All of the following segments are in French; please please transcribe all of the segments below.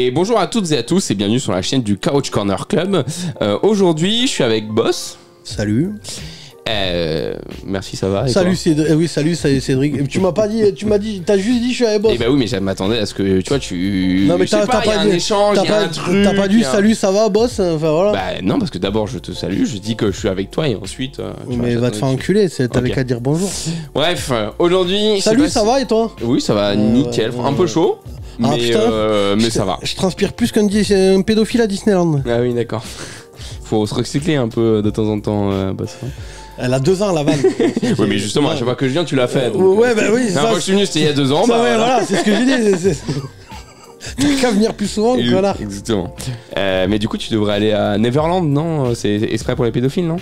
Et bonjour à toutes et à tous et bienvenue sur la chaîne du Couch Corner Club. Aujourd'hui, je suis avec Boss. Salut. Merci, ça va. Salut Cédric. Oui, salut Cédric. Tu m'as pas dit, t'as juste dit je suis avec Boss. Eh bah oui, mais je m'attendais à ce que tu vois, Non mais t'as pas un dit. échange, il y a un truc. T'as pas dit salut, ça va, Boss. Enfin voilà. Bah non, parce que d'abord je te salue, je dis que je suis avec toi et ensuite. Mais va te faire enculer, t'avais qu'à dire bonjour. Bref, aujourd'hui. Salut, ça va et toi? Oui, ça va nickel, un peu chaud. Ah, mais ça va. Je transpire plus qu'un pédophile à Disneyland. Ah oui, d'accord. Faut se recycler un peu de temps en temps, Boss. Elle a 2 ans la vanne. Oui, mais justement, à chaque fois que je viens, tu l'as fait. Donc, ouais, bah oui. La fois que je suis venu, c'était il y a 2 ans. Ouais, voilà, c'est ce que j'ai dit. T'as qu'à venir plus souvent, voilà. Exactement. Mais du coup, tu devrais aller à Neverland, non? C'est exprès pour les pédophiles, non?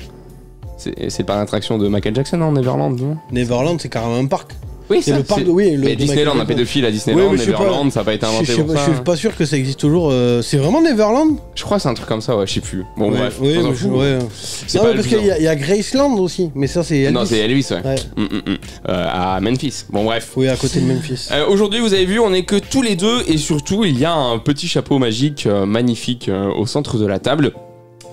C'est pas l'attraction de Michael Jackson, non? Neverland, non? Neverland, c'est carrément un parc. Oui, c'est le parc de, oui, mais Disneyland, un pédophile à Disneyland, Neverland, ça n'a pas été inventé pour ça. Je suis pas sûr que ça existe toujours. C'est vraiment Neverland? Je crois que c'est un truc comme ça, ouais, je sais plus. Bon, ouais, bref, oui, on s'en fout. Ouais. C'est non, pas parce qu'il y a Graceland aussi, mais ça c'est Elvis. Non, c'est Elvis, ouais. À Memphis. Bon, bref. Oui, à côté de Memphis. Aujourd'hui, vous avez vu, on est que tous les deux et surtout, il y a un petit chapeau magique magnifique au centre de la table.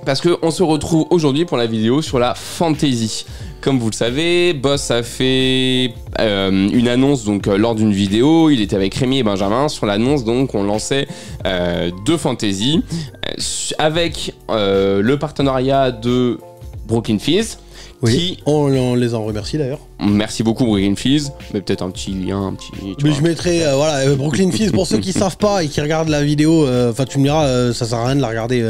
Parce qu'on se retrouve aujourd'hui pour la vidéo sur la fantasy. Comme vous le savez, Boss a fait une annonce donc lors d'une vidéo. Il était avec Rémi et Benjamin sur l'annonce, donc on lançait 2 fantasy avec le partenariat de Brooklyn Fizz. Oui, on les en remercie d'ailleurs. Merci beaucoup Brooklyn Fizz, mais peut-être un petit lien, mais je mettrai voilà Brooklyn Fizz pour ceux qui savent pas et qui regardent la vidéo. Enfin, tu me diras, ça sert à rien de la regarder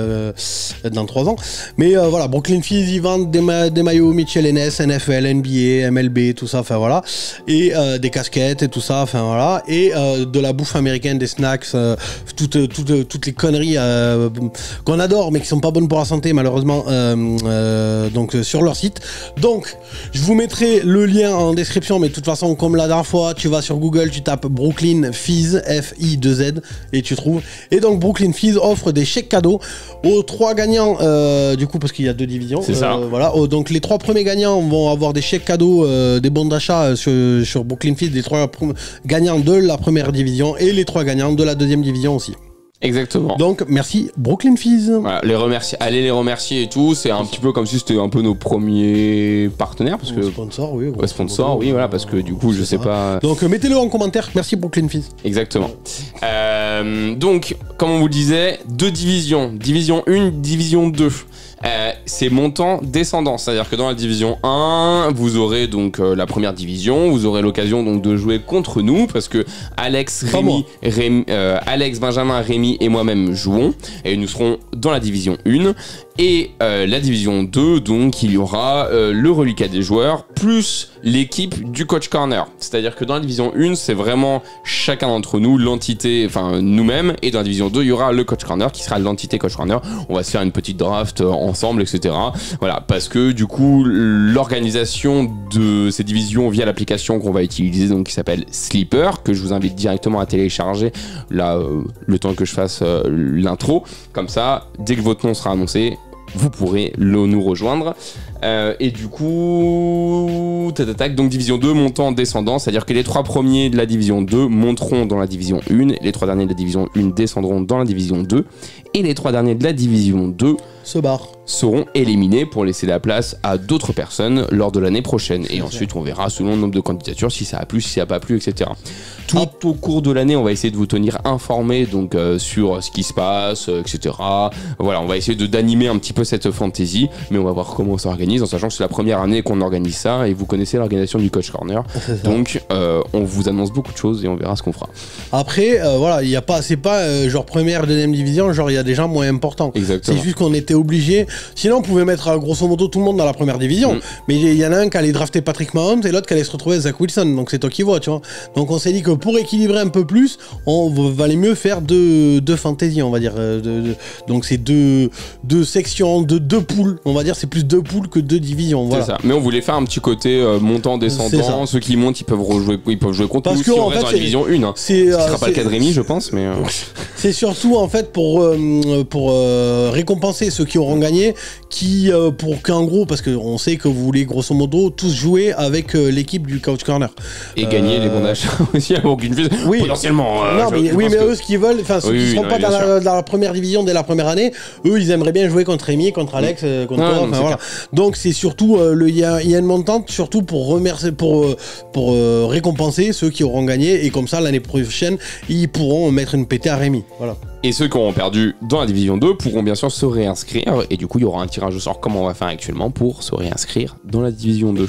dans 3 ans. Mais voilà, Brooklyn Fizz, ils vendent des maillots Mitchell & Ness, NFL, NBA, MLB, tout ça. Enfin voilà, et des casquettes et tout ça. Enfin voilà, et de la bouffe américaine, des snacks, toutes les conneries qu'on adore, mais qui sont pas bonnes pour la santé malheureusement. Donc sur leur site. Donc, je vous mettrai le lien en description, mais de toute façon, comme la dernière fois, tu vas sur Google, tu tapes Brooklyn Fizz, F-I-2-Z, et tu trouves. Et donc, Brooklyn Fizz offre des chèques cadeaux aux 3 gagnants, du coup, parce qu'il y a 2 divisions. C'est ça. Voilà. Donc, les 3 premiers gagnants vont avoir des chèques cadeaux, des bons d'achat sur Brooklyn Fizz, les 3 gagnants de la première division et les 3 gagnants de la deuxième division aussi. Exactement. Donc merci Brooklyn Fizz. Voilà, allez les remercier et tout. C'est un petit peu comme si c'était un peu nos premiers partenaires parce que sponsor, oui. Ouais, sponsor, oui, voilà, parce que du coup, je sais pas. Donc mettez-le en commentaire. Merci Brooklyn Fizz. Exactement. Donc, comme on vous le disait, 2 divisions, division 1, division 2. C'est montant descendant, c'est-à-dire que dans la division 1, vous aurez donc la première division, vous aurez l'occasion donc de jouer contre nous parce que Alex, Benjamin, Rémi et moi-même jouons et nous serons dans la division 1 et la division 2, donc il y aura le reliquat des joueurs plus l'équipe du Coach Corner, c'est-à-dire que dans la division 1, c'est vraiment chacun d'entre nous, l'entité, enfin nous-mêmes, et dans la division 2, il y aura le Coach Corner qui sera l'entité Coach Corner. On va se faire une petite draft ensemble, etc. Voilà, parce que du coup, l'organisation de ces divisions via l'application qu'on va utiliser, donc qui s'appelle Sleeper, que je vous invite directement à télécharger là, le temps que je fasse l'intro. Comme ça, dès que votre nom sera annoncé, vous pourrez nous rejoindre. Et du coup, donc division 2 montant descendant, c'est-à-dire que les 3 premiers de la division 2 monteront dans la division 1, les 3 derniers de la division 1 descendront dans la division 2, et les 3 derniers de la division 2 seront éliminés pour laisser la place à d'autres personnes lors de l'année prochaine. Et ensuite, on verra selon le nombre de candidatures si ça a plu, si ça n'a pas plu, etc. Tout au cours de l'année, on va essayer de vous tenir informés donc sur ce qui se passe, etc. Voilà, on va essayer d'animer un petit peu cette fantasy, mais on va voir comment on s'organise, en sachant que c'est la première année qu'on organise ça, et vous connaissez l'organisation du Coach Corner. Donc, on vous annonce beaucoup de choses et on verra ce qu'on fera. Après, voilà, il y a pas, c'est pas genre première, deuxième division, genre il y a des gens moins importants. Exactement. C'est juste qu'on était obligé. Sinon, on pouvait mettre grosso modo tout le monde dans la première division. Mais il y en a un qui allait drafter Patrick Mahomes et l'autre qui allait se retrouver avec Zach Wilson. Donc c'est toi qui vois, tu vois. Donc on s'est dit que pour équilibrer un peu plus, on valait mieux faire deux fantasy, on va dire. Donc c'est deux sections, deux poules. On va dire c'est plus 2 poules que 2 divisions. Voilà. C'est ça. Mais on voulait faire un petit côté montant descendant. Ceux qui montent, ils peuvent jouer contre nous si on reste dans la division 1. Ce qui sera pas le cas de Rémi, je pense, mais c'est surtout en fait pour récompenser ceux qui auront gagné, qui pour qu'en gros, parce qu'on sait que vous voulez grosso modo tous jouer avec l'équipe du Couch Corner. Et gagner les bons d'achat aussi avant qu'une fuse. Oui. Potentiellement. Non, mais eux, ce qu'ils veulent, enfin, ceux qui ne seront pas dans la première division dès la première année, eux, ils aimeraient bien jouer contre Rémi, contre Alex, contre toi. Enfin, voilà. Donc, c'est surtout, il y a une montante surtout pour remercier, pour récompenser ceux qui auront gagné. Et comme ça, l'année prochaine, ils pourront mettre une pétée à Rémi. Voilà. Et ceux qui auront perdu dans la division 2 pourront bien sûr se réinscrire. Et du coup, il y aura un tirage au sort comme on va faire actuellement pour se réinscrire dans la division 2.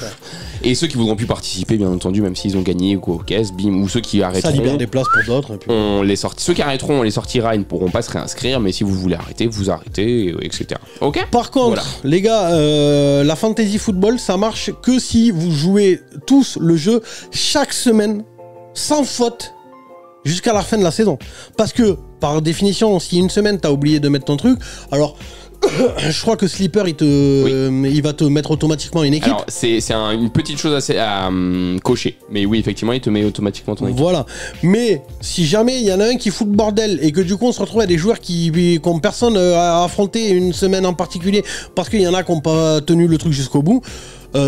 Et ceux qui voudront plus participer, bien entendu, même s'ils ont gagné ou quoi, caisse, bim, ou ceux qui arrêteront. Ça libère des places pour d'autres. Puis... Ceux qui arrêteront, on les sortira, ils ne pourront pas se réinscrire. Mais si vous voulez arrêter, vous arrêtez, etc. Ok. Par contre, les gars, la fantasy football, ça marche que si vous jouez tous le jeu chaque semaine, sans faute, jusqu'à la fin de la saison. Parce que, par définition, si une semaine t'as oublié de mettre ton truc, alors je crois que Sleeper il va te mettre automatiquement une équipe. Alors c'est une petite chose à cocher, mais oui, effectivement il te met automatiquement ton équipe. Voilà, mais si jamais il y en a un qui fout le bordel et que du coup on se retrouve à des joueurs qui n'ont personne à affronter une semaine en particulier parce qu'il y en a qui n'ont pas tenu le truc jusqu'au bout,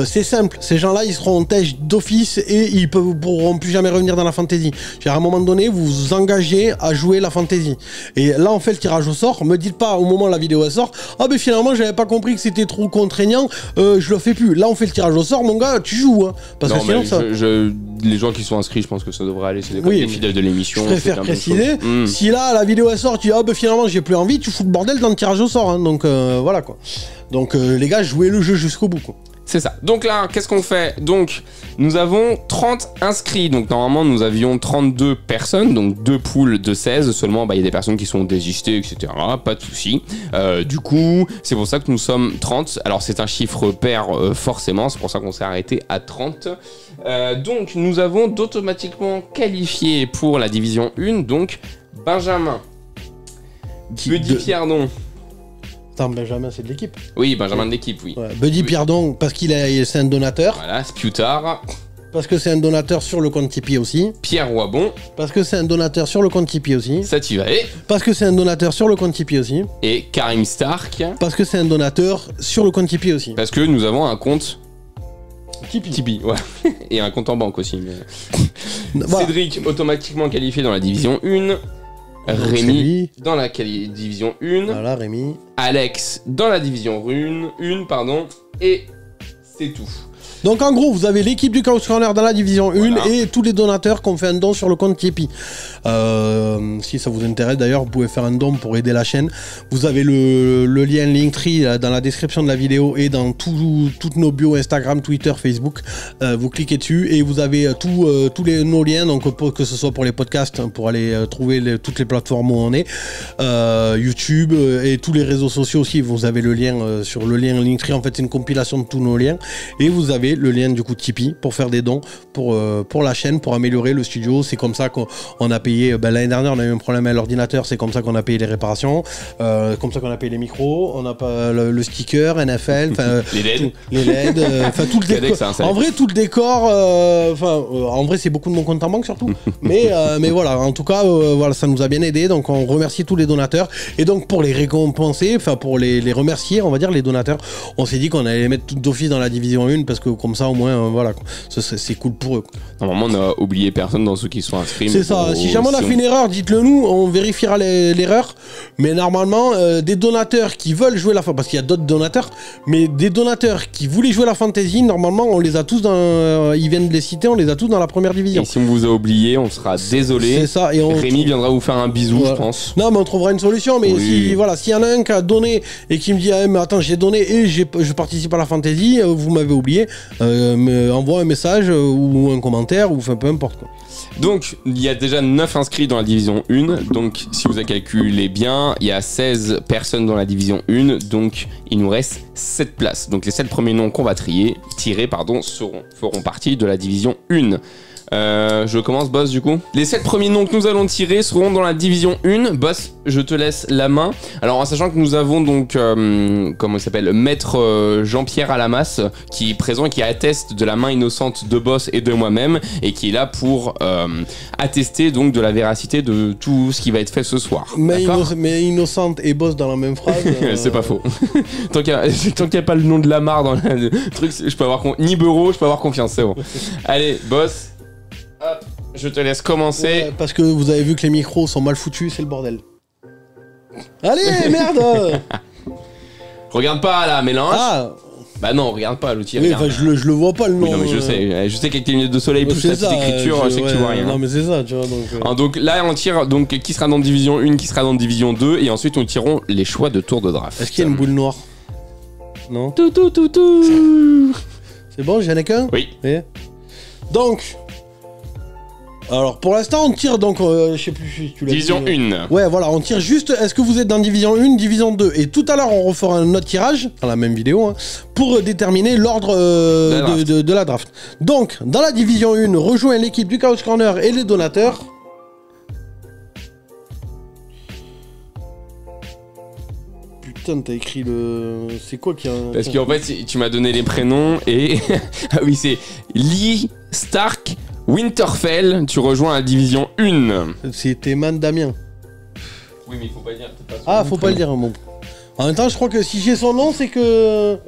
c'est simple, ces gens-là ils seront en tèche d'office et ils pourront plus jamais revenir dans la fantasy. À un moment donné, vous vous engagez à jouer la fantasy. Et là on fait le tirage au sort, me dites pas au moment où la vidéo elle sort, ah ben finalement j'avais pas compris que c'était trop contraignant, je le fais plus. Là on fait le tirage au sort, mon gars, tu joues. Hein, parce que sinon ça... les gens qui sont inscrits, je pense que ça devrait aller, c'est des fidèles de l'émission. Je préfère préciser, si là la vidéo elle sort, tu dis ah ben finalement j'ai plus envie, tu fous le bordel dans le tirage au sort. Hein, donc voilà quoi. Donc les gars, jouez le jeu jusqu'au bout quoi. C'est ça. Donc là, qu'est-ce qu'on fait? Donc, nous avons 30 inscrits. Donc, normalement, nous avions 32 personnes. Donc, 2 poules de 16. Seulement, il y a des personnes qui sont désistées, etc. Pas de souci. Du coup, c'est pour ça que nous sommes 30. Alors, c'est un chiffre pair, forcément. C'est pour ça qu'on s'est arrêté à 30. Donc, nous avons d'automatiquement qualifié pour la division 1. Donc, Benjamin. Buddy Pierdon. Benjamin, c'est de l'équipe. Oui, Benjamin de l'équipe, oui. Ouais, Buddy Pierdon, parce c'est un donateur. Voilà, Sputard. Parce que c'est un donateur sur le compte Tipeee aussi. Pierre Wabon. Parce que c'est un donateur sur le compte Tipeee aussi. Sativae. Parce que c'est un donateur sur le compte Tipeee aussi. Et Karim Stark. Parce que c'est un donateur sur le compte Tipeee aussi. Parce que nous avons un compte Tipeee, ouais. Et un compte en banque aussi. Mais... Voilà. Cédric, automatiquement qualifié dans la division 1. Rémi dans la division 1. Voilà, Rémi. Alex dans la division 1, pardon. Et c'est tout. Donc en gros, vous avez l'équipe du Couch Corner dans la division 1 voilà. Et tous les donateurs qui ont fait un don sur le compte Tipeee. Si ça vous intéresse d'ailleurs, vous pouvez faire un don pour aider la chaîne. Vous avez le lien Linktree dans la description de la vidéo et dans toutes nos bios Instagram, Twitter, Facebook. Vous cliquez dessus et vous avez tous nos liens, donc que ce soit pour les podcasts, pour aller trouver toutes les plateformes où on est, YouTube et tous les réseaux sociaux aussi. Vous avez le lien sur le lien Linktree. En fait, c'est une compilation de tous nos liens. Et vous avez le lien du coup Tipeee pour faire des dons pour la chaîne, pour améliorer le studio. C'est comme ça qu'on a payé, l'année dernière on a eu un problème à l'ordinateur, c'est comme ça qu'on a payé les réparations, comme ça qu'on a payé les micros, on a pas le sticker NFL, les LED, tout le décor. En vrai tout le décor, en vrai c'est beaucoup de mon compte en banque surtout, mais voilà, en tout cas voilà, ça nous a bien aidé, donc on remercie tous les donateurs. Et donc pour les récompenser, pour les remercier, on va dire les donateurs, on s'est dit qu'on allait les mettre d'office dans la division 1 parce que comme ça au moins voilà, c'est cool pour eux. Normalement on a oublié personne dans ceux qui sont inscrits. C'est ça, si jamais on a fait une erreur, dites-le nous, on vérifiera l'erreur. Mais normalement, des donateurs qui veulent jouer la fantasy, parce qu'il y a d'autres donateurs, mais des donateurs qui voulaient jouer la fantasy, normalement on les a tous ils viennent de les citer, on les a tous dans la première division. Et si on vous a oublié, on sera désolé. C'est ça. Et Rémi viendra vous faire un bisou, voilà. Je pense. Non mais on trouvera une solution, mais s'il y en a un qui a donné et qui me dit mais attends, j'ai donné et je participe à la fantasy, vous m'avez oublié, envoie un message ou un commentaire ou peu importe quoi. Donc, il y a déjà 9 inscrits dans la division 1. Donc, si vous avez calculé bien, il y a 16 personnes dans la division 1. Donc, il nous reste 7 places. Donc, les 7 premiers noms qu'on va tirer feront partie de la division 1. Je commence, boss, du coup. Les 7 premiers noms que nous allons tirer seront dans la division 1. Boss, je te laisse la main. Alors, en sachant que nous avons donc, comment il s'appelle, Maître Jean-Pierre Alamas, qui est présent et qui atteste de la main innocente de Boss et de moi-même, et qui est là pour attester donc de la véracité de tout ce qui va être fait ce soir. Mais innocente et Boss dans la même phrase. C'est pas faux. Tant qu'il n'y a pas le nom de Lamar dans le truc, je peux avoir ni Bureau, je peux avoir confiance, c'est bon. Allez, Boss. Hop, je te laisse commencer. Ouais, parce que vous avez vu que les micros sont mal foutus, c'est le bordel. Allez, merde. Regarde pas là, mélange. Ah. Bah non, regarde pas l'outil. Oui, je le vois pas le nom. Oui, non mais je sais qu'avec tes lunettes de soleil plus la petite écriture, je sais que tu vois rien. Non mais c'est ça, tu vois donc. Donc là on tire donc qui sera dans division 1, qui sera dans division 2 et ensuite nous tirons les choix de tour de draft. Est-ce qu'il y a une boule noire? Non. Tout. C'est bon, j'en ai qu'un? Oui. Et donc. Alors pour l'instant on tire donc je sais plus si tu l'as division dit, 1. Ouais voilà, on tire juste est-ce que vous êtes dans division 1, division 2 et tout à l'heure on refera un autre tirage dans la même vidéo hein, pour déterminer l'ordre de la draft. Donc dans la division 1, rejoins l'équipe du Couch Corner et les donateurs. Putain, t'as écrit le... C'est quoi qui a... Parce qu'en fait tu m'as donné les prénoms et ah oui, c'est Lee Stark Winterfell, tu rejoins la division 1. C'était Man Damien. Oui, mais il faut pas dire. Ah, faut pas le dire, bon. En même temps, je crois que si j'ai son nom, c'est que.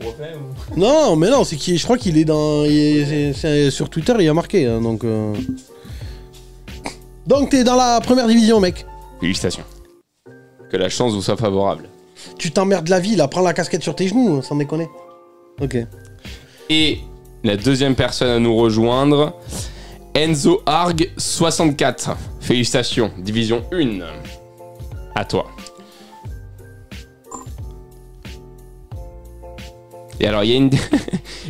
Non, mais non, c'est qu'il. Je crois qu'il est dans. Sur Twitter, il a marqué, hein, donc. Donc, t'es dans la première division, mec. Félicitations. Que la chance vous soit favorable. Tu t'emmerdes la vie, là. Prends la casquette sur tes genoux, sans déconner. Ok. Et la deuxième personne à nous rejoindre. Enzo Arg 64. Félicitations, division 1. À toi. Et alors, il y a une...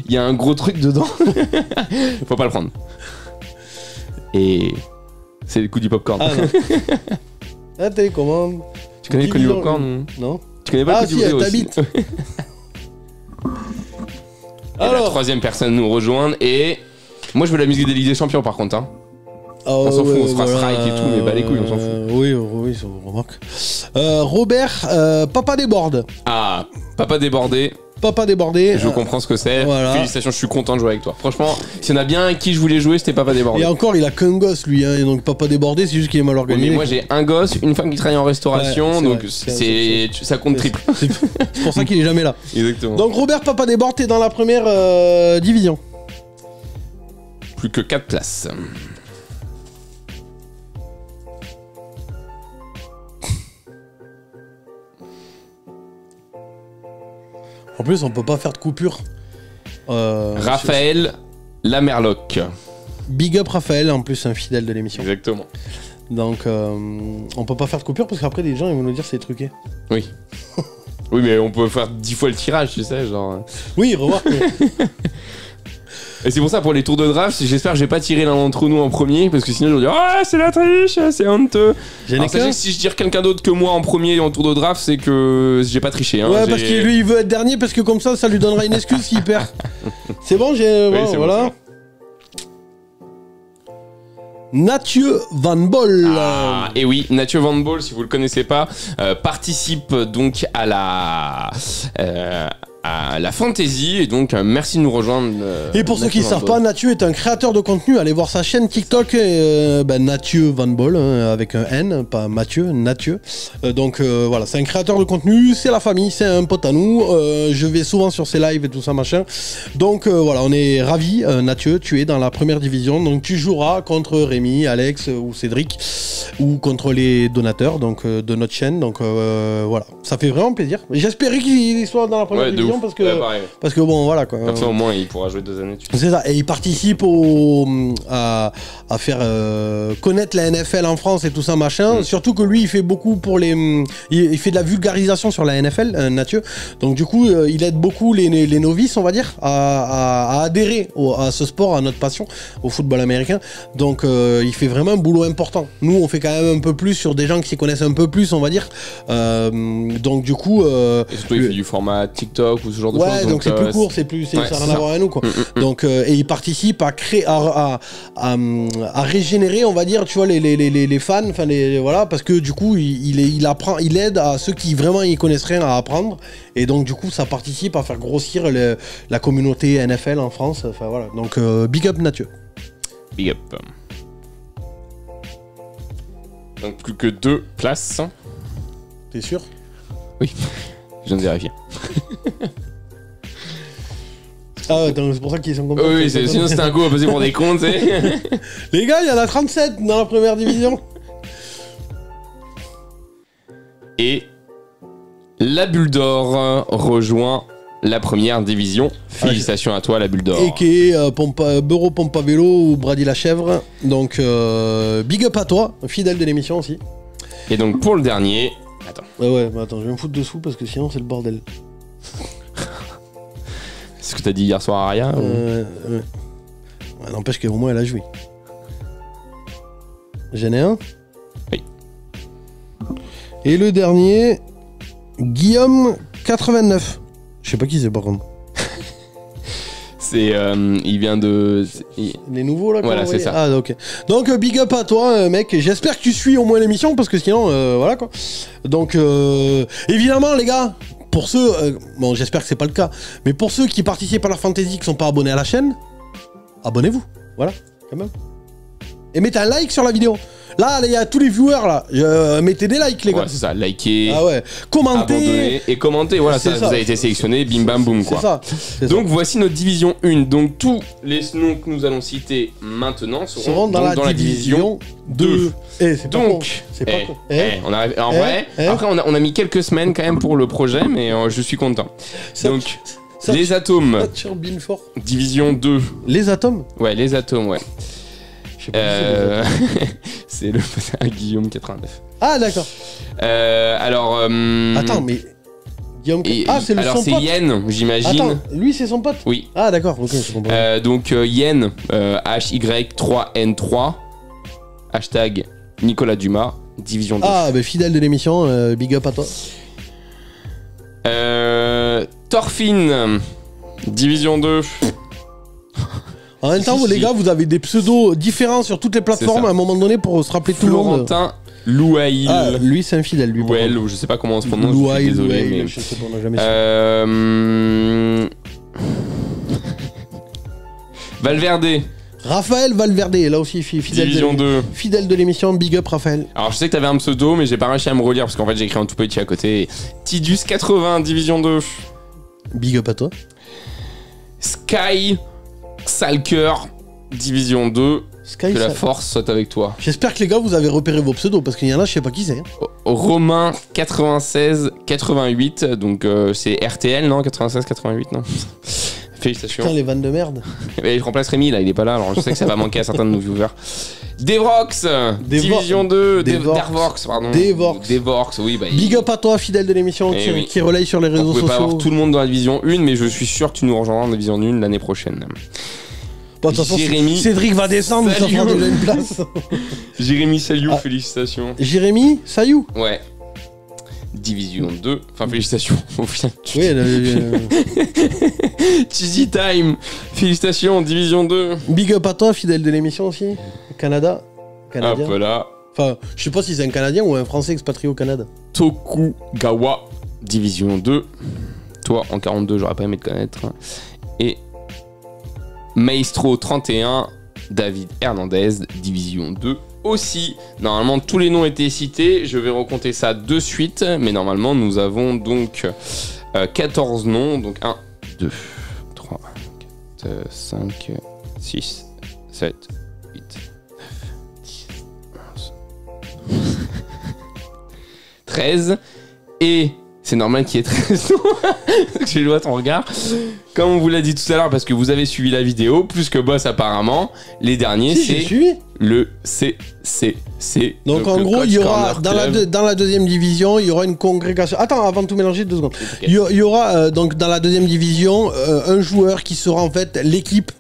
il y a un gros truc dedans. Faut pas le prendre. Et c'est le coup du popcorn. Ah non. Ah, télécommande. Tu connais le coup du popcorn? Non. Tu connais pas le coup du popcorn? Ah si, elle t'habite. Alors, la troisième personne nous rejoindre et... Moi je veux la musique des Ligues des Champions par contre hein. On s'en fout, on se fera strike et tout, mais bah les couilles on s'en fout. Oui, ça vous remarque. Robert, Papa déborde. Ah, Papa débordé. Papa débordé. Je comprends ce que c'est. Voilà. Félicitations, je suis content de jouer avec toi. Franchement, s'il y en a bien qui je voulais jouer, c'était Papa débordé. Et encore, il a qu'un gosse lui, hein, et donc Papa débordé, c'est juste qu'il est mal organisé. Oui, mais moi j'ai un gosse, une femme qui travaille en restauration, ouais, donc ça compte triple. C'est pour ça qu'il est jamais là. Exactement. Donc Robert, Papa déborde, t'es dans la première division. Plus que 4 places. En plus, on peut pas faire de coupure. Raphaël Lamerloc. Big up Raphaël, en plus un fidèle de l'émission. Exactement. Donc, on peut pas faire de coupure parce qu'après les gens ils vont nous dire c'est truqué. Oui. Oui, mais on peut faire 10 fois le tirage, tu sais, genre. Oui, remarque. Et c'est pour ça, pour les tours de draft, j'espère que j'ai pas tiré l'un d'entre nous en premier, parce que sinon je vais dire ah c'est la triche, c'est honteux. Alors sachez que si je tire quelqu'un d'autre que moi en premier en tour de draft, c'est que j'ai pas triché. Hein. Ouais, parce que lui il veut être dernier, parce que comme ça lui donnera une excuse s'il perd. C'est bon, j'ai. Oui, bon, c'est voilà. Bon, Mathieu Van Boll. Ah, et oui, Mathieu Van Boll, si vous le connaissez pas, participe donc à la fantasy et donc merci de nous rejoindre. Et pour ceux qui ne savent pas, Mathieu est un créateur de contenu. Allez voir sa chaîne TikTok, Mathieu Van Boll avec un N, pas Mathieu, Mathieu. Donc voilà, c'est un créateur de contenu, c'est la famille, c'est un pote à nous. Je vais souvent sur ses lives et tout ça machin. Donc voilà, on est ravis. Mathieu, tu es dans la première division, donc tu joueras contre Rémi, Alex ou Cédric ou contre les donateurs donc de notre chaîne. Donc voilà, ça fait vraiment plaisir. J'espérais qu'il soit dans la première division. Parce que bon voilà quoi. Comme ça au moins il pourra jouer 2 années. C'est ça, et il participe à faire connaître la NFL en France et tout ça machin. Surtout que lui il fait beaucoup pour il fait de la vulgarisation sur la NFL, Mathieu. Donc du coup il aide beaucoup les novices on va dire à adhérer à ce sport, à notre passion, au football américain. Donc il fait vraiment un boulot important. Nous on fait quand même un peu plus sur des gens qui s'y connaissent un peu plus on va dire. Donc du coup et surtout il fait du format TikTok ou ce genre de choses. Ouais, donc c'est plus court, ça n'a rien à voir avec nous, quoi. Donc, et il participe à créer, à régénérer, on va dire, tu vois, les fans, enfin, voilà, parce que du coup, il apprend, il aide à ceux qui vraiment y connaissent rien à apprendre. Et donc, du coup, ça participe à faire grossir la communauté NFL en France. Enfin, voilà. Donc, big up, Mathieu. Big up. Donc, plus que 2 places. T'es sûr? Oui, je viens de vérifier. Ah ouais, c'est pour ça qu'ils sont contents. Oui, sinon c'était un coup à passer pour des comptes, tu sais. Les gars, il y en a 37 dans la première division. Et la Bulle d'Or rejoint la première division. Félicitations à toi, la Bulle d'Or. Et qui est Beuro Pompavélo ou Brady la Chèvre. Donc, big up à toi, fidèle de l'émission aussi. Et donc, pour le dernier... Attends. Ouais, mais attends, je vais me foutre dessous parce que sinon c'est le bordel. C'est ce que t'as dit hier soir à Aria ouais. N'empêche qu'au moins elle a joué. J'en ai un. Oui. Et le dernier, Guillaume 89. Je sais pas qui c'est par contre. C'est... il vient de... Les nouveaux là. Voilà, c'est ça. Ah ok. Donc big up à toi mec. J'espère que tu suis au moins l'émission parce que sinon voilà quoi. Donc évidemment les gars, pour ceux... bon j'espère que c'est pas le cas. Mais pour ceux qui participent à la fantasy qui sont pas abonnés à la chaîne, abonnez-vous. Voilà, quand même. Et mettez un like sur la vidéo. Là, il y a tous les viewers là. Mettez des likes, les gars. Ouais, c'est ça. Likez. Ah ouais. Commentez. Et commentez. Voilà, ça, vous avez été sélectionné. Bim bam boum, quoi. Donc, voici notre division 1. Donc, tous les noms que nous allons citer maintenant seront dans la division 2. Donc, on arrive. En vrai, après, on a mis quelques semaines quand même pour le projet, mais je suis content. Donc, les atomes. Division 2. Les atomes? Ouais, les atomes, ouais. C'est le Guillaume 89. Ah d'accord. Alors. Attends, mais Guillaume. C'est le son pote. Alors c'est Yen, j'imagine. Attends, lui c'est son pote. Oui. Ah d'accord. Ok, je comprends. Donc Yen, HY3N3, hashtag Nicolas Dumas, division 2. Ah bah fidèle de l'émission, big up à toi. Thorfinn, division 2. En même temps, les gars, vous avez des pseudos différents sur toutes les plateformes à un moment donné pour se rappeler tout le monde. Florentin Louail. Ah, lui, c'est infidèle, lui. Louail, je sais pas comment on se prononce. Louail, désolé, mais... je sais pas, on a jamais su. Valverde. Raphaël Valverde, là aussi, fidèle. Division 2. Fidèle de l'émission, big up Raphaël. Alors, je sais que t'avais un pseudo, mais j'ai pas réussi à me relire parce qu'en fait, j'ai écrit un tout petit à côté. Tidus 80, division 2. Big up à toi. Sky Salker, division 2. Sky que la force soit avec toi. J'espère que les gars, vous avez repéré vos pseudos, parce qu'il y en a, je sais pas qui c'est. Romain 96 88, donc c'est RTL, non 96 88, non. Félicitations. Putain, les vannes de merde. Mais je remplace Rémi, là, il est pas là, alors je sais que ça va manquer à certains de nos viewers. Devrox, division 2, Devorx, pardon. Devorx, oui. Bah, big up à toi, fidèle de l'émission, qui relaye sur les réseaux sociaux. On peut pas avoir tout le monde dans la division 1, mais je suis sûr que tu nous rejoindras dans la division 1 l'année prochaine. Bon, de toute façon, Cédric va descendre, ça fera déjà une place. Jérémy Sayou, félicitations. Jérémy Sayou. Ouais. Division 2. Enfin, félicitations. Oui, Cheesy Time. Félicitations, Division 2. Big up à toi, fidèle de l'émission aussi. Canadien. Hop là. Enfin, je sais pas si c'est un Canadien ou un Français expatrié au Canada. Tokugawa, Division 2. Toi, en 42, j'aurais pas aimé te connaître. Et Maestro 31, David Hernandez, Division 2 aussi. Normalement, tous les noms étaient cités. Je vais recompter ça de suite. Mais normalement, nous avons donc 14 noms. Donc 1, 2, 3, 4, 5, 6, 7, 8, 9, 10, 11, 13. Et c'est normal qu'il y ait 13 noms. Je vois ton regard. Comme on vous l'a dit tout à l'heure, parce que vous avez suivi la vidéo, plus que boss apparemment, les derniers, c'est le CCC. Donc en gros, il y aura, dans la deuxième division, il y aura une congrégation. Attends, avant de tout mélanger, 2 secondes. Okay. Il y aura donc dans la deuxième division un joueur qui sera en fait l'équipe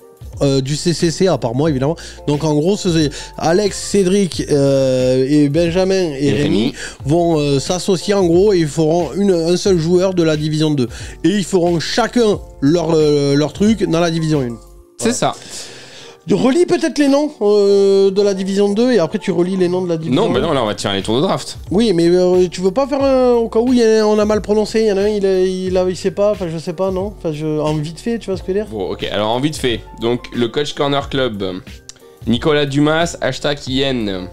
du CCC, à part moi évidemment. Donc en gros, c'est Alex, Cédric et Benjamin et Rémi vont s'associer en gros et ils feront un seul joueur de la division 2. Et ils feront chacun leur truc dans la division 1. Voilà. C'est ça. Relis peut-être les noms de la division 2 et après tu relis les noms de la division 1. Non, bah non, là on va tirer les tours de draft. Oui, mais tu veux pas faire au cas où on a mal prononcé, il y en a un, il sait pas, enfin je sais pas, non. Enfin, en vite fait, tu vois ce que je veux dire. Bon, ok, alors en vite fait. Donc, le Coach Corner Club, Nicolas Dumas, #Yen,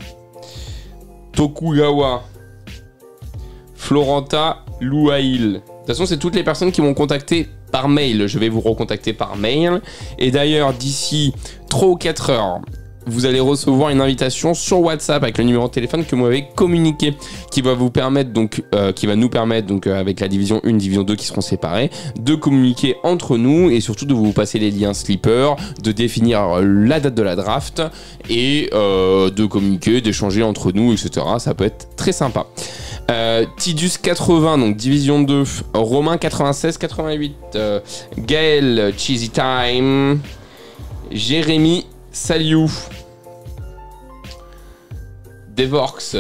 Tokugawa, Florenta, Louail. De toute façon, c'est toutes les personnes qui m'ont contacté par mail. Je vais vous recontacter par mail. Et d'ailleurs, d'ici 3 ou 4 heures, vous allez recevoir une invitation sur WhatsApp avec le numéro de téléphone que vous m'avez communiqué, qui va vous permettre donc, avec la division 1, division 2 qui seront séparées, de communiquer entre nous et surtout de vous passer les liens Sleeper, de définir la date de la draft et de communiquer, d'échanger entre nous, etc. Ça peut être très sympa. Tidus 80, donc division 2, Romain 96-88, Gaël Cheesy Time, Jérémy Saliou, Devorx,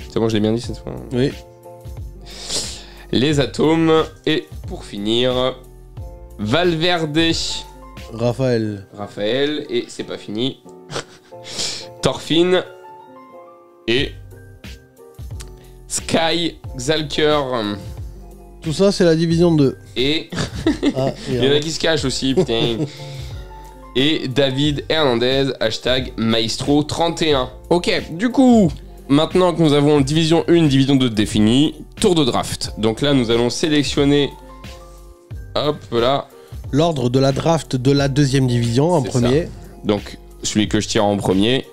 c'est bon, je l'ai bien dit cette fois. Oui. Les Atomes, et pour finir, Valverde, Raphaël, et c'est pas fini, Thorfinn, et Sky Xalker. Tout ça, c'est la division 2. Et il y en a qui se cachent aussi, putain. Et David Hernandez, #Maestro31. Ok, du coup, maintenant que nous avons division 1, division 2 définie, tour de draft. Donc là, nous allons sélectionner, hop là, l'ordre de la draft de la deuxième division en premier. Ça. Donc, celui que je tire en premier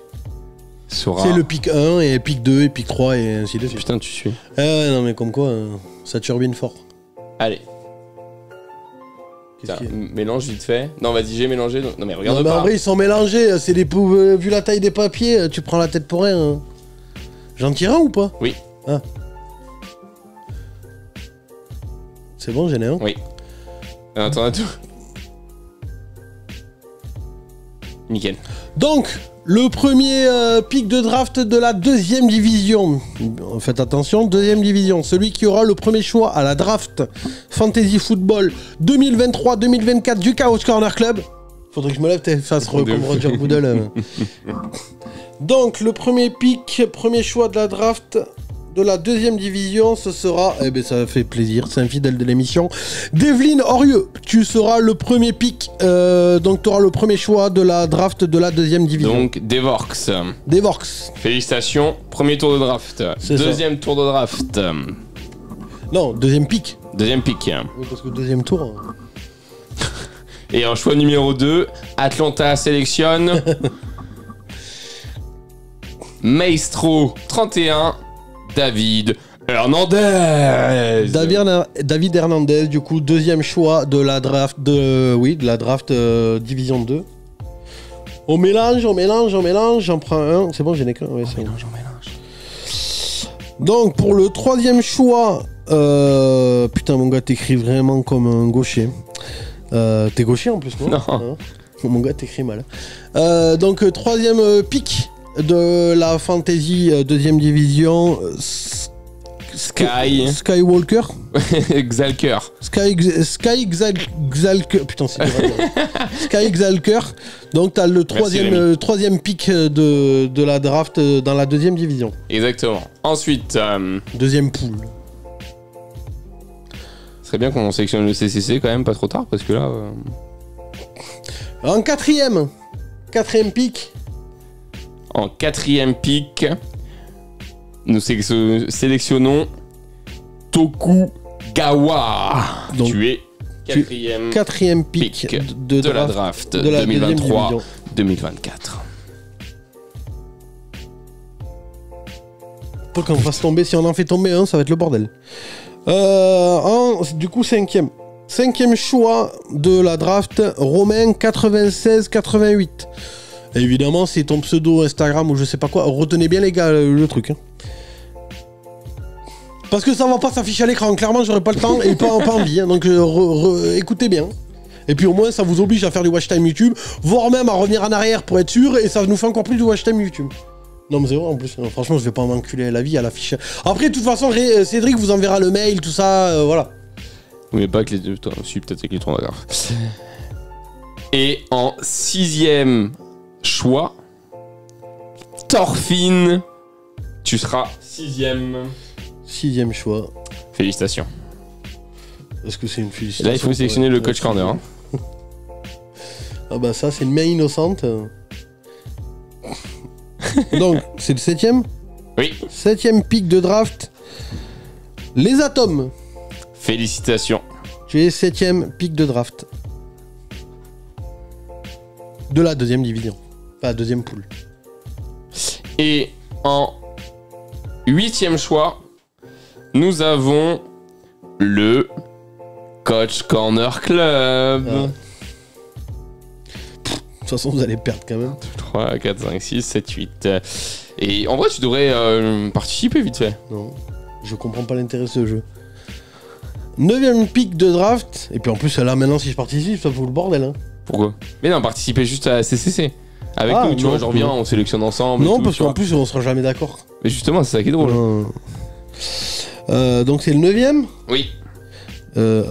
sera... C'est le pick 1 et pick 2 et pick 3 et ainsi de suite. Putain, tu suis. Non mais comme quoi, ça turbine fort. Allez. Tiens, mélange vite fait. Non, vas-y, j'ai mélangé. Non, mais regarde pas. En vrai, ils sont mélangés. C'est des vu la taille des papiers, tu prends la tête pour rien. Hein. J'en tire un ou pas? Oui. Ah. C'est bon, j'en ai un. Oui. Attends, attends. Nickel. Donc, le premier pick de draft de la deuxième division. Faites attention, deuxième division. Celui qui aura le premier choix à la draft Fantasy Football 2023-2024 du Chaos Corner Club. Faudrait que je me lève et fasse comme Roger Goodell. Donc, le premier pick, premier choix de la draft de la deuxième division, ce sera, eh ben ça fait plaisir, c'est un fidèle de l'émission, Devlin Orieux. Tu seras le premier pick, donc tu auras le premier choix de la draft de la deuxième division. Donc Devorx. Félicitations, premier tour de draft. Deuxième tour de draft. Non, deuxième pick. Deuxième pick. Oui, parce que deuxième tour. Et en choix numéro 2, Atlanta sélectionne Maestro 31. David Hernandez. David Hernandez, du coup, deuxième choix de la draft Division 2. On mélange, j'en prends un. C'est bon, j'en ai qu'un. Ouais, on mélange. Donc, pour le troisième choix, putain, mon gars, t'écris vraiment comme un gaucher. T'es gaucher en plus, non? Hein, mon gars, t'écris mal. Donc, troisième pick de la Fantasy deuxième division, Skywalker. Xalker. Sky Xalker. Putain, c'est dur. Sky Xalker. Donc, t'as le troisième pick de la draft dans la deuxième division. Exactement. Ensuite, deuxième pool. Ce serait bien qu'on sélectionne le CCC quand même, pas trop tard, parce que là... En quatrième pick. En quatrième pick, nous sélectionnons Tokugawa. Donc, tu es quatrième pick de la draft 2023-2024. Faut qu'on fasse tomber, si on en fait tomber un, ça va être le bordel. Du coup, cinquième choix de la draft, Romain 96-88. Évidemment, c'est ton pseudo Instagram ou je sais pas quoi. Retenez bien, les gars, le truc. Hein. Parce que ça va pas s'afficher à l'écran. Clairement, j'aurais pas le temps et pas envie. Hein. Donc, écoutez bien. Et puis au moins, ça vous oblige à faire du watch time YouTube, voire même à revenir en arrière pour être sûr, et ça nous fait encore plus de watch time YouTube. Non mais c'est vrai en plus, franchement je vais pas m'enculer la vie à l'affiche. Après de toute façon Cédric vous enverra le mail, tout ça, voilà. Oui mais pas avec les deux, si peut-être avec les trois grave. Et en 6e choix, Thorfinn, tu seras 6e. 6e choix. Félicitations. Est-ce que c'est une félicitation? Là il faut sélectionner le coach corner. Hein. Ah bah ça c'est une main innocente. Donc, c'est le 7ème? Oui. 7ème pick de draft. Les Atomes. Félicitations. Tu es 7ème pick de draft. De la 2e division. Enfin, 2e poule. Et en 8e choix, nous avons le Coach Corner Club. Ah. De toute façon, vous allez perdre quand même. 3, 4, 5, 6, 7, 8. Et en vrai, tu devrais participer vite fait. Non, je comprends pas l'intérêt de ce jeu. 9ème pick de draft. Et puis en plus, là, maintenant, si je participe, ça fout le bordel. Hein. Pourquoi? Mais non, participer juste à CCC. Avec nous, tu non, vois, genre viens, on sélectionne ensemble. Non, tout, parce qu'en plus, on sera jamais d'accord. Mais justement, c'est ça qui est drôle. Donc c'est le 9ème? Oui.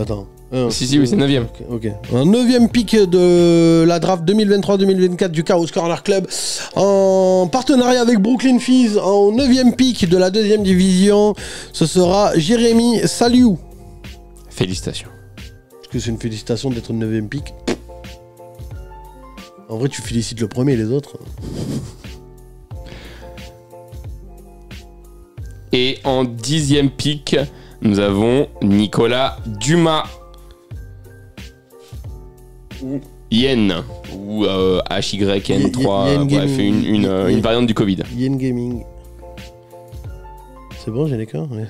Attends. Si, oui, c'est 9ème. Ok. Un 9ème pick de la draft 2023-2024 du Chaos Corner Club en partenariat avec Brooklyn Fizz. En 9ème pick de la 2e division, ce sera Jérémy Saliou. Félicitations. Est-ce que c'est une félicitation d'être 9ème pick? En vrai, tu félicites le premier et les autres. Et en 10e pick, nous avons Nicolas Dumas. Ou Yen. Ou HYN3. Bref, une variante du Covid. Yen Gaming. C'est bon, j'ai les cas, ouais.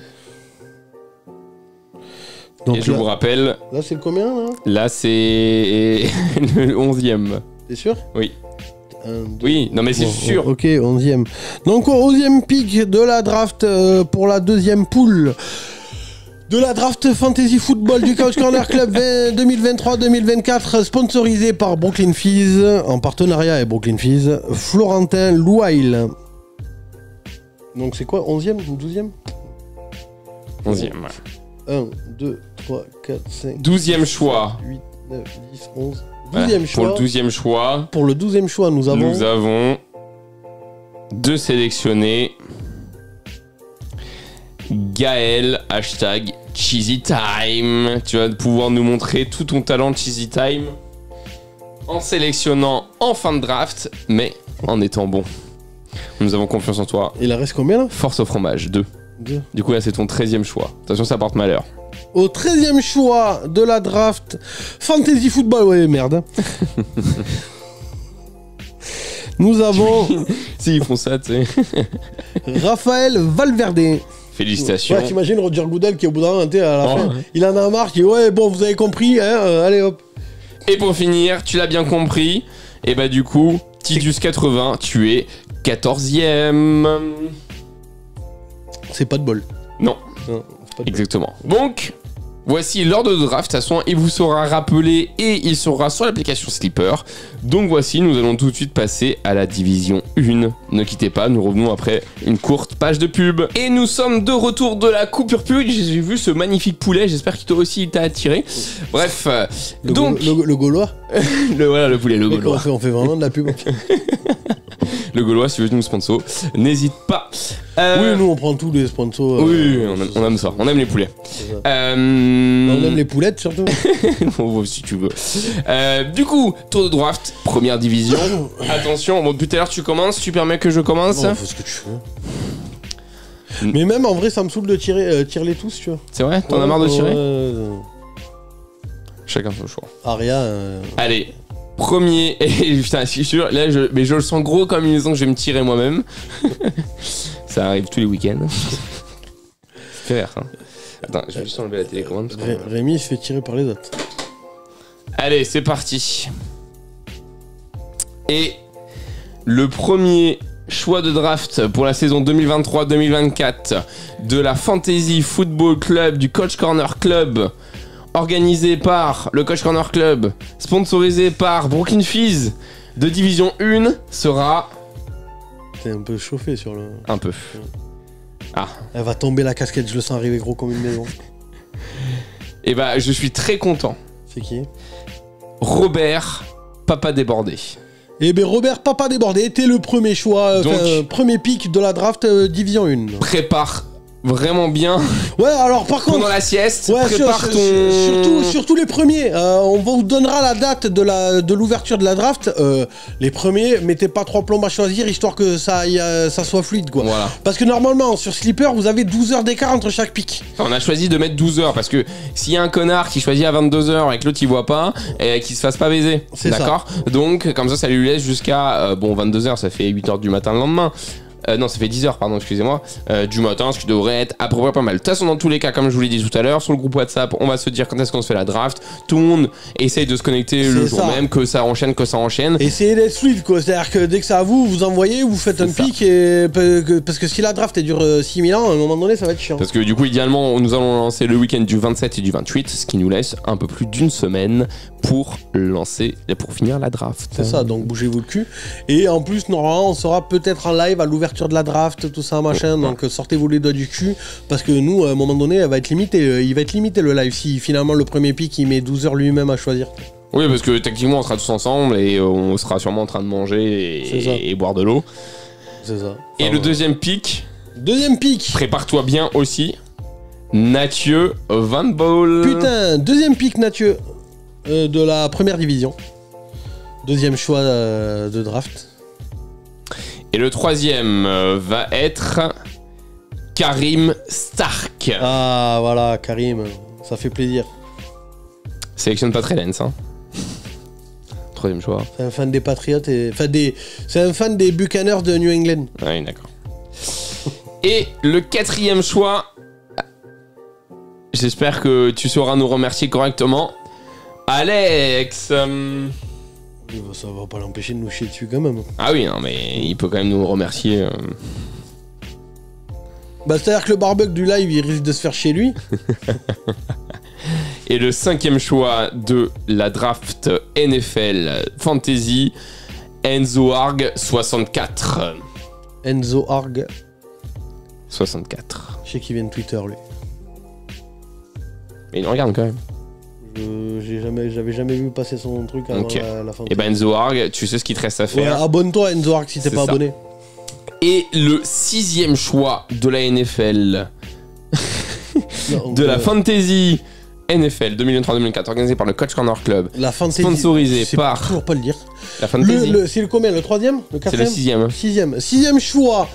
Donc et je vous rappelle... Là, c'est le combien, là? Là, c'est le 11e. T'es sûr? Oui. 1, 2... Oui, non mais c'est sûr. Ok, 11ème. Donc au 11ème pick de la draft pour la 2e poule de la draft Fantasy Football du Couch Corner Club 2023-2024, sponsorisé par Brooklyn Fizz, en partenariat avec Brooklyn Fizz, Florentin Louail. Donc c'est quoi, 11ème ou 12ème? 11ème. 1, 2, 3, 4, 5... 12e choix. 8, 9, 10, 11... 12e Voilà, choix. Pour le 12e choix. Pour le 12e choix, nous avons deux sélectionnés. Gaël, hashtag Cheesy Time. Tu vas pouvoir nous montrer tout ton talent de Cheesy Time en sélectionnant en fin de draft, mais en étant bon. Nous avons confiance en toi. Il en reste combien là? Force au fromage, 2. Du coup là c'est ton 13e choix. Attention, ça porte malheur. Au 13e choix de la draft Fantasy Football, ouais merde. Nous avons... Si ils font ça, tu sais. Raphaël Valverde. Félicitations. Ouais, t'imagines Roger Goodell qui au bout d'un moment, à la Oh. fin, il en a marre, qui dit ouais bon vous avez compris, hein, allez hop. Et pour finir, tu l'as bien compris, et bah du coup, Tidus 80, tu es 14e. C'est pas de bol. Non, Non, c'est pas de exactement. Donc, voici l'ordre de draft. De toute façon, il vous sera rappelé et il sera sur l'application Sleeper. Donc voici, nous allons tout de suite passer à la division 1. Ne quittez pas, nous revenons après une courte page de pub. Et nous sommes de retour de la coupure pub. J'ai vu ce magnifique poulet, j'espère qu'il aussi t'a attiré. Bref, Le donc... le Gaulois. Voilà, le poulet, le Mec, Gaulois. on fait vraiment de la pub. Le Gaulois, si tu veux nous sponsor, n'hésite pas. Oui, nous on prend tous les sponsors. Oui, on aime ça, on aime les poulets. C'est ça. On aime les poulettes surtout. Si tu veux. Du coup, tour de draft, première division. Attention, bon, depuis tout à l'heure tu commences, tu permets que je commence? Bon, fais ce que tu veux. Mais même en vrai, ça me saoule de tirer les tous, tu vois. C'est vrai? T'en as marre de tirer? Ouais. Chacun son choix. Aria. Allez, premier. Et putain, je suis sûr, là, mais je le sens gros comme une maison que je vais me tirer moi-même. Ça arrive tous les week-ends. C'est rare, hein. Attends, je vais juste enlever la télécommande. Parce que... Rémi se fait tirer par les autres. Allez, c'est parti. Et le premier choix de draft pour la saison 2023-2024 de la Fantasy Football Club du Coach Corner Club organisé par le Coach Corner Club, sponsorisé par Brooklyn Fizz de Division 1 sera... T'es un peu chauffé sur le... Un peu. Ah. Elle va tomber la casquette, je le sens arriver gros comme une maison. Et bah, je suis très content. C'est qui? Robert, papa débordé. Eh bien, Robert, papa débordé, était le premier choix, premier pick de la draft Division 1. Prépare vraiment bien. Ouais, alors par contre... Pendant la sieste, ouais, prépare ton... surtout les premiers. On vous donnera la date de l'ouverture de la draft. Les premiers, mettez pas 3 plombes à choisir, histoire que ça soit fluide, quoi. Voilà. Parce que normalement, sur Sleeper, vous avez 12 heures d'écart entre chaque pick. On a choisi de mettre 12 heures parce que s'il y a un connard qui choisit à 22 heures et que l'autre il voit pas, et qu'il se fasse pas baiser. D'accord. Donc comme ça lui laisse jusqu'à 22 heures, ça fait 8 heures du matin le lendemain. Non, ça fait 10 heures, pardon, excusez-moi, du matin, ce qui devrait être à peu près pas mal. De toute façon, dans tous les cas, comme je vous l'ai dit tout à l'heure, sur le groupe WhatsApp, on va se dire quand est-ce qu'on se fait la draft. Tout le monde essaye de se connecter le jour même, que ça enchaîne. Essayez d'être fluide, quoi. C'est-à-dire que dès que c'est à vous, vous envoyez, vous faites un pic, et... parce que si la draft elle dure 6000 ans, à un moment donné, ça va être chiant. Parce que du coup, idéalement, nous allons lancer le week-end du 27 et du 28, ce qui nous laisse un peu plus d'une semaine pour finir la draft. C'est ça, donc bougez-vous le cul. Et en plus, normalement, on sera peut-être en live à l'ouverture de la draft, tout ça, machin. Donc sortez-vous les doigts du cul, parce que nous, à un moment donné, il va être limité le live si finalement le premier pick il met 12 heures lui-même à choisir. Oui, parce que techniquement, on sera tous ensemble et on sera sûrement en train de manger et boire de l'eau. C'est ça. Et le deuxième pick. Prépare-toi bien aussi. Nathieu Van Ball. Putain, deuxième pick Nathieu de la première division. Deuxième choix de draft. Et le troisième va être Karim Stark. Ah voilà, Karim, ça fait plaisir. Sélectionne pas très lens, hein. Troisième choix. C'est un fan des Patriots c'est un fan des Buccaneers de New England. Oui, d'accord. Et le quatrième choix, j'espère que tu sauras nous remercier correctement. Alex. Ça va pas l'empêcher de nous chier dessus quand même. Ah oui, non, mais il peut quand même nous remercier. Bah, c'est-à-dire que le barbecue du live, il risque de se faire chez lui. Et le cinquième choix de la draft NFL Fantasy, Enzo Arg 64. Enzo Arg 64. Je sais qu'il vient de Twitter, lui. Mais il regarde quand même. J'avais jamais vu passer son truc avant la fin. Et ben Enzo Arg, tu sais ce qu'il te reste à faire. Ouais, abonne-toi Enzo Arg si t'es pas abonné. Et le sixième choix de la NFL, de la Fantasy NFL 2023-2024, organisé par le Coach Corner Club, la Fantasy, sponsorisé par... toujours pas le dire. La Fantasy. C'est le combien? Le troisième? Le quatrième? C'est le sixième. Sixième choix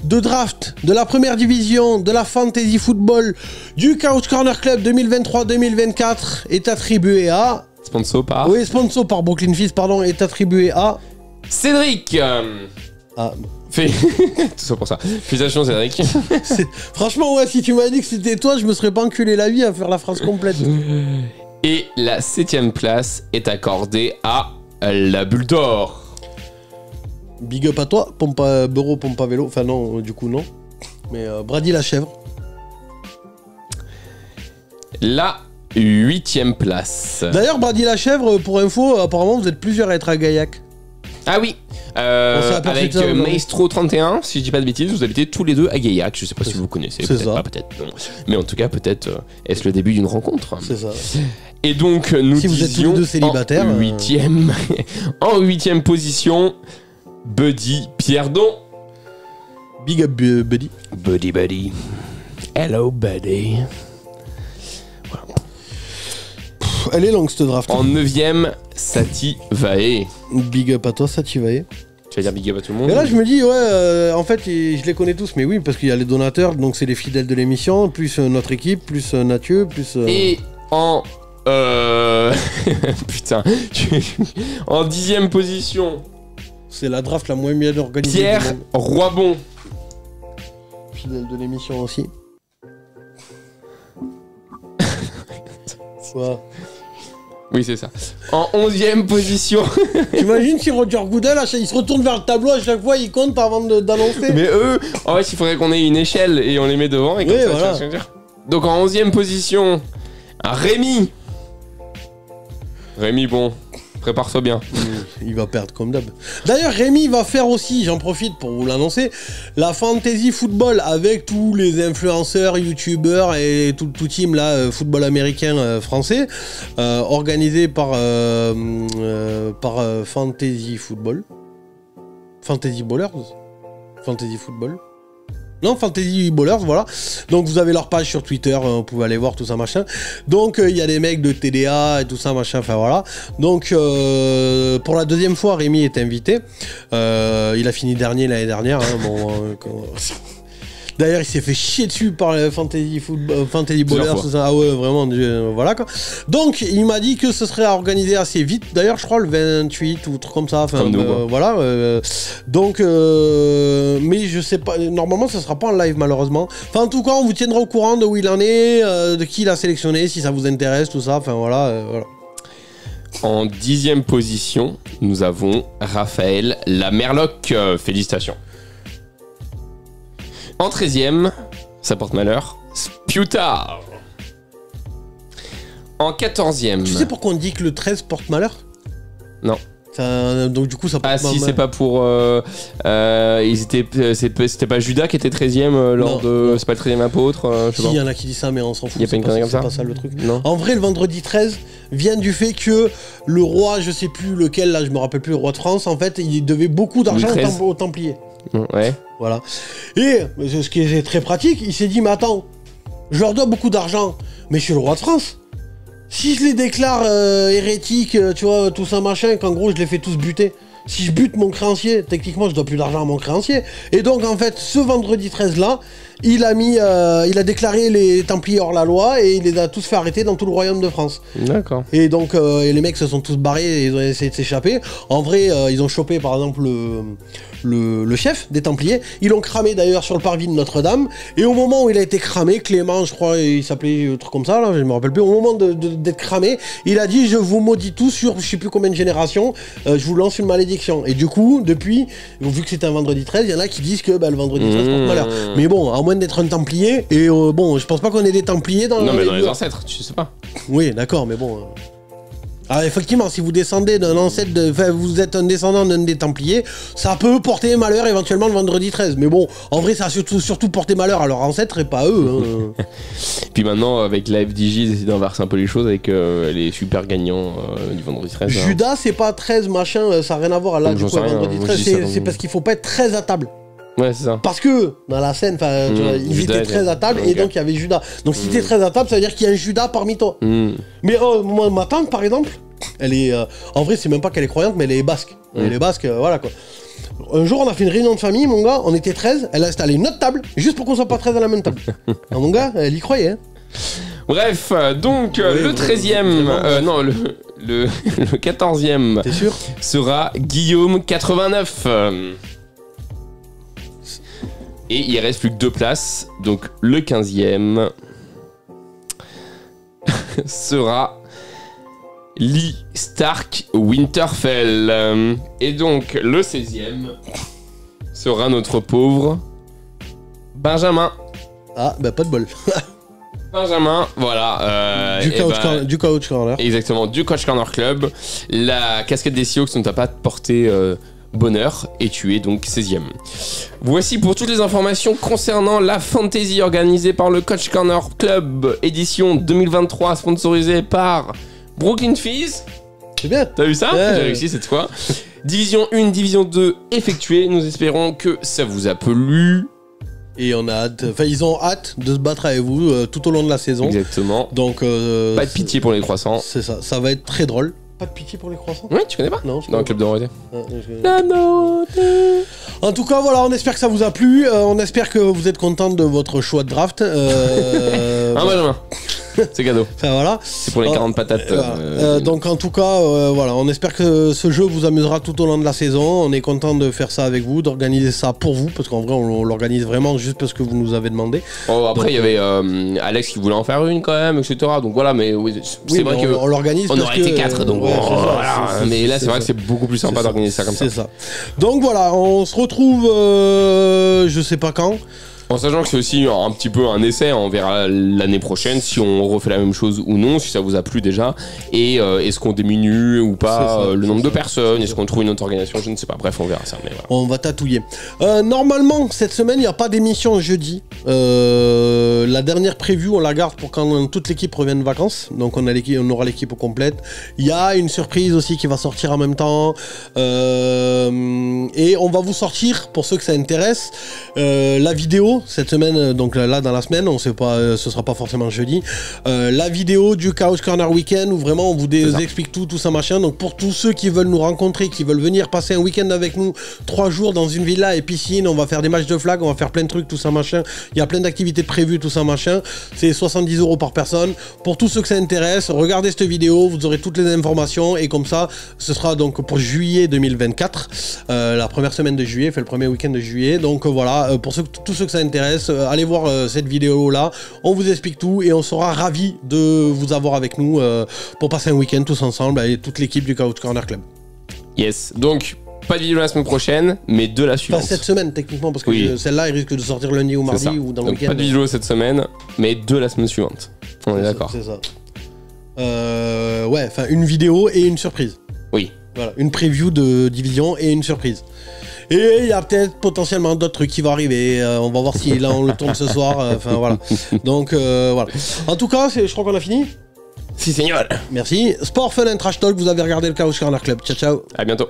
de draft de la première division de la Fantasy Football du Coach Corner Club 2023-2024 est attribué à... Sponsor par... Oui, sponsor par Brooklyn Fizz, pardon, est attribué à... Cédric. Ah... Tout ça pour ça. Félicitations Cédric. Franchement, ouais, si tu m'avais dit que c'était toi, je me serais pas enculé la vie à faire la phrase complète. Et la 7ème place est accordée à la Bulle d'Or. Big up à toi, pompe à bureau, pompe à vélo. Enfin non, du coup non. Mais Brady la chèvre. La 8ème place. D'ailleurs, Brady la chèvre, pour info, apparemment vous êtes plusieurs à être à Gaillac. Ah oui, avec Maestro 31, si je dis pas de bêtises, vous habitez tous les deux à Gaillac. Je sais pas si vous connaissez, peut-être pas, peut-être non. Mais en tout cas, peut-être est-ce le début d'une rencontre. C'est ça. Et donc, nous si vous êtes tous les deux célibataires, en 8ème position, Buddy Pierdon. Big up Buddy. Buddy. Hello Buddy. Voilà. Elle est longue cette draft. En 9ème, Sati Vae. Big up à toi, Sati Vae. Tu vas dire big up à tout le monde. Et là, je me dis, en fait, je les connais tous, mais oui, parce qu'il y a les donateurs, donc c'est les fidèles de l'émission, plus notre équipe, plus Nathieu, plus. Et en. Putain. En 10ème position. C'est la draft la moins bien organisée. Pierre Roibon. Fidèle de l'émission aussi. Quoi? Oui, c'est ça. En 11ème position. T'imagines si Roger Goodell, il se retourne vers le tableau à chaque fois, il compte avant d'annoncer. Mais eux, en fait, il faudrait qu'on ait une échelle et on les met devant. Et comme ça, voilà. tu vas dire. Donc en 11ème position, Rémi. Rémi, bon, prépare-toi bien. Il va perdre comme d'hab. D'ailleurs, Rémi va faire aussi, j'en profite pour vous l'annoncer, la fantasy football avec tous les influenceurs, youtubeurs et tout team là, football américain français, organisé par Fantasy Football. Fantasy Ballers. Fantasy Football. Non, Fantasy Ballers, voilà. Donc vous avez leur page sur Twitter, vous pouvez aller voir tout ça, machin. Donc il y a des mecs de TDA et tout ça, machin, enfin voilà. Donc pour la deuxième fois, Rémi est invité. Il a fini dernier l'année dernière. Hein, D'ailleurs, il s'est fait chier dessus par le Fantasy Ballers, tout ça. Ah ouais, vraiment, voilà quoi. Donc, il m'a dit que ce serait organisé assez vite. D'ailleurs, je crois le 28 ou truc comme ça. Enfin, comme nous, voilà. Donc, mais je sais pas. Normalement, ce sera pas en live, malheureusement. Enfin, en tout cas, on vous tiendra au courant de où il en est, de qui il a sélectionné, si ça vous intéresse, tout ça. Enfin, voilà. Voilà. En 10e position, nous avons Raphaël Lamerloc. Félicitations. En 13e, ça porte malheur, Spiutard. En 14e... Tu sais pourquoi on dit que le 13 porte malheur? Non. Ça, donc du coup ça porte malheur. Ah si, c'est pas pour... c'était pas Judas qui était 13e lors de... Non. C'est pas le 13e apôtre Si, il y en a qui disent ça, mais on s'en fout. Il y a pas une connerie comme ça? C'est pas ça le truc. Non. En vrai, le vendredi 13 vient du fait que le roi, je sais plus lequel, là je me rappelle plus, le roi de France, en fait, il devait beaucoup d'argent aux Templiers. Ouais. Voilà. Et ce qui est très pratique, il s'est dit, mais attends, je leur dois beaucoup d'argent, mais je suis le roi de France. Si je les déclare hérétiques, tu vois, tout ça machin, qu'en gros je les fais tous buter. Si je bute mon créancier, techniquement je dois plus d'argent à mon créancier. Et donc en fait, ce vendredi 13 là, il a déclaré les Templiers hors la loi et il les a tous fait arrêter dans tout le royaume de France. D'accord. Et donc et les mecs se sont tous barrés et ils ont essayé de s'échapper. En vrai, ils ont chopé par exemple le chef des Templiers. Ils l'ont cramé d'ailleurs sur le parvis de Notre-Dame. Et au moment où il a été cramé, Clément, je crois, il s'appelait un truc comme ça, là, je me rappelle plus. Au moment d'être cramé, il a dit, je vous maudis tous sur je sais plus combien de générations, je vous lance une malédiction. Et du coup, depuis, vu que c'était un vendredi 13, il y en a qui disent que le vendredi 13 porte malheur. Mais bon, à moins d'être un Templier, et bon, je pense pas qu'on ait des Templiers dans non, mais dans les ancêtres, tu sais pas. Oui, d'accord, mais bon... Alors effectivement, si vous descendez d'un ancêtre, vous êtes un descendant d'un des Templiers, ça peut porter malheur éventuellement le vendredi 13. Mais bon, en vrai, ça a surtout porté malheur à leurs ancêtres et pas à eux. Hein. Puis maintenant, avec la FDJ, ils essaient d'inverser un peu les choses avec les super gagnants du vendredi 13. Judas, c'est pas 13 machin, ça n'a rien à voir là, du coup, vendredi 13. C'est parce qu'il faut pas être 13 à table. Ouais, c'est ça. Parce que dans la scène, ils étaient 13 à table et donc il y avait Judas. Donc si t'es 13 à table, ça veut dire qu'il y a un Judas parmi toi. Mais moi, ma tante, par exemple, elle est. En vrai, c'est même pas qu'elle est croyante, mais elle est basque. Elle est basque, voilà quoi. Un jour, on a fait une réunion de famille, mon gars, on était 13, elle a installé une autre table, juste pour qu'on soit pas 13 à la même table. Alors, mon gars, elle y croyait. Hein. Bref, donc le 13e, non, le 14e. T'es sûr? Sera Guillaume 89. Et il reste plus que 2 places. Donc le 15e sera Lee Stark Winterfell. Et donc le 16e sera notre pauvre Benjamin. Ah, bah pas de bol. Benjamin, voilà. Du Coach Corner. Exactement, du Coach Corner Club. La casquette des Sioux ne t'a pas porté... bonheur, et tu es donc 16e. Voici pour toutes les informations concernant la fantasy organisée par le Coach Corner Club, édition 2023, sponsorisée par Brooklyn Fizz. C'est bien. T'as vu ça? J'ai réussi cette fois. Division 1, Division 2 effectuée. Nous espérons que ça vous a plu. Et on a hâte, enfin ils ont hâte de se battre avec vous tout au long de la saison. Exactement. Donc pas de pitié pour les croissants. C'est ça, ça va être très drôle. Pas de pitié pour les croissants? Oui, tu connais pas? Non, dans le club de Dorothée. En tout cas, voilà, on espère que ça vous a plu. On espère que vous êtes content de votre choix de draft. Benjamin. C'est cadeau. Enfin, voilà. C'est pour les 40 patates. Donc en tout cas, voilà, on espère que ce jeu vous amusera tout au long de la saison. On est content de faire ça avec vous, d'organiser ça pour vous, parce qu'en vrai, on l'organise vraiment juste parce que vous nous avez demandé. Oh, après, il y avait Alex qui voulait en faire une quand même, etc. Donc voilà, mais c'est vrai on l'organise. On aurait été 4, donc voilà. Mais là, c'est vrai que c'est beaucoup plus sympa d'organiser ça comme ça. C'est ça. Donc voilà, on se retrouve, je sais pas quand. En sachant que c'est aussi un petit peu un essai, on verra l'année prochaine si on refait la même chose ou non, si ça vous a plu déjà, et est-ce qu'on diminue ou pas le nombre de personnes, est-ce qu'on trouve une autre organisation, je ne sais pas, bref on verra ça. Mais voilà. On va tatouiller. Normalement, cette semaine, il n'y a pas d'émission jeudi. La dernière prévue, on la garde pour quand toute l'équipe revient de vacances, donc on aura l'équipe complète. Il y a une surprise aussi qui va sortir en même temps, et on va vous sortir, pour ceux que ça intéresse, la vidéo cette semaine, donc là dans la semaine, on sait pas, ce sera pas forcément jeudi, la vidéo du Chaos Corner Weekend où vraiment on vous explique tout ça machin. Donc pour tous ceux qui veulent nous rencontrer, qui veulent venir passer un week-end avec nous, 3 jours dans une villa et piscine, on va faire des matchs de flag, on va faire plein de trucs, tout ça machin, il y a plein d'activités prévues, tout ça machin, c'est 70 € par personne. Pour tous ceux que ça intéresse, regardez cette vidéo, vous aurez toutes les informations, et comme ça, ce sera donc pour juillet 2024, la première semaine de juillet, fait le premier week-end de juillet. Donc voilà, pour tous ceux que ça intéresse, allez voir cette vidéo là, on vous explique tout et on sera ravis de vous avoir avec nous pour passer un week-end tous ensemble avec toute l'équipe du Chaos Corner Club. Yes, donc pas de vidéo la semaine prochaine, mais de la suivante. Pas cette semaine techniquement, parce que celle-là elle risque de sortir lundi ou mardi ou dans le week-end. Pas de vidéo cette semaine, mais de la semaine suivante. On est d'accord. C'est ça. Ouais, enfin une vidéo et une surprise. Oui. Voilà, une preview de Division et une surprise. Et il y a peut-être potentiellement d'autres trucs qui vont arriver. On va voir si là on le tourne ce soir. Enfin voilà. Donc voilà. En tout cas, je crois qu'on a fini. Si, señor. Merci. Sport, Fun and Trash Talk. Vous avez regardé le Chaos Corner Club. Ciao, ciao. À bientôt.